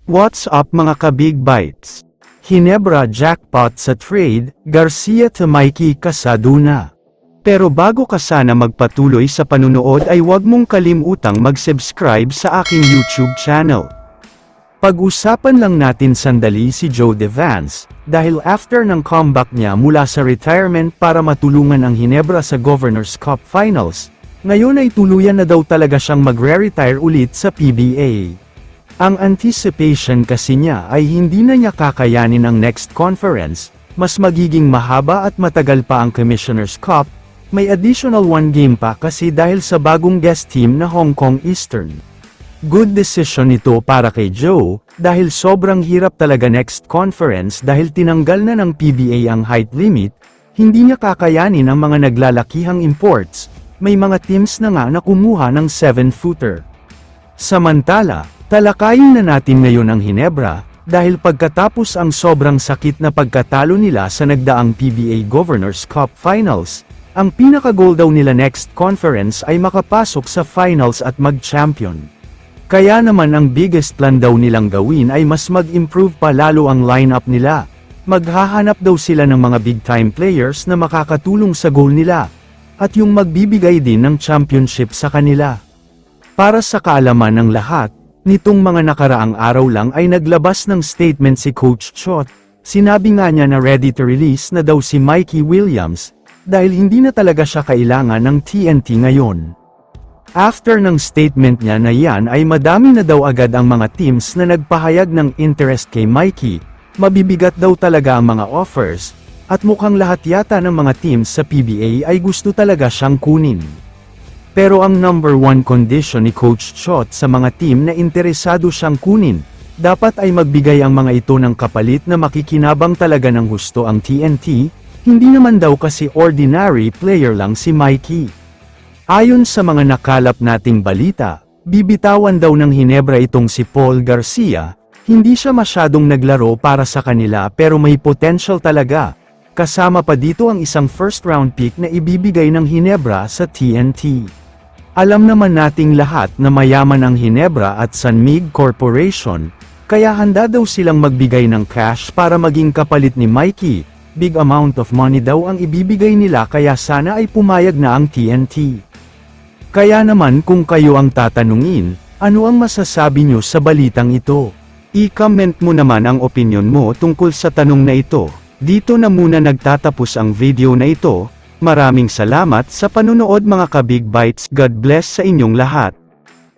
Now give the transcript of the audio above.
What's up mga ka-Big Bites? Hinebra jackpot sa trade, Garcia to Mikey Casaduna. Pero bago ka sana magpatuloy sa panunood ay huwag mong kalimutang mag-subscribe sa aking YouTube channel. Pag-usapan lang natin sandali si Joe Devance, dahil after ng comeback niya mula sa retirement para matulungan ang Hinebra sa Governor's Cup Finals, ngayon ay tuluyan na daw talaga siyang magre-retire ulit sa PBA. Ang anticipation kasi niya ay hindi na niya kakayanin ang next conference, mas magiging mahaba at matagal pa ang Commissioner's Cup, may additional 1 game pa kasi dahil sa bagong guest team na Hong Kong Eastern. Good decision ito para kay Joe, dahil sobrang hirap talaga next conference dahil tinanggal na ng PBA ang height limit, hindi niya kakayanin ang mga naglalakihang imports, may mga teams na nga na kumuha ng 7-footer. Samantala, talakayin na natin ngayon ang Hinebra, dahil pagkatapos ang sobrang sakit na pagkatalo nila sa nagdaang PBA Governor's Cup Finals, ang pinaka-goal daw nila next conference ay makapasok sa finals at mag-champion. Kaya naman ang biggest plan daw nilang gawin ay mas mag-improve pa lalo ang lineup nila. Maghahanap daw sila ng mga big-time players na makakatulong sa goal nila, at yung magbibigay din ng championship sa kanila. Para sa kaalaman ng lahat, nitong mga nakaraang araw lang ay naglabas ng statement si Coach Chot, sinabi nga niya na ready to release na daw si Mikey Williams, dahil hindi na talaga siya kailangan ng TNT ngayon. After ng statement niya na yan ay madami na daw agad ang mga teams na nagpahayag ng interest kay Mikey, mabibigat daw talaga ang mga offers, at mukhang lahat yata ng mga teams sa PBA ay gusto talaga siyang kunin. Pero ang number 1 condition ni Coach Chot sa mga team na interesado siyang kunin, dapat ay magbigay ang mga ito ng kapalit na makikinabang talaga ng husto ang TNT, hindi naman daw kasi ordinary player lang si Mikey. Ayon sa mga nakalap nating balita, bibitawan daw ng Hinebra itong si Paul Garcia, hindi siya masyadong naglaro para sa kanila pero may potential talaga, kasama pa dito ang isang first round pick na ibibigay ng Hinebra sa TNT. Alam naman nating lahat na mayaman ang Hinebra at San Mig Corporation, kaya handa daw silang magbigay ng cash para maging kapalit ni Mikey, big amount of money daw ang ibibigay nila kaya sana ay pumayag na ang TNT. Kaya naman kung kayo ang tatanungin, ano ang masasabi nyo sa balitang ito? I-comment mo naman ang opinion mo tungkol sa tanong na ito. Dito na muna nagtatapos ang video na ito. Maraming salamat sa panunood mga ka-Big Bites. God bless sa inyong lahat.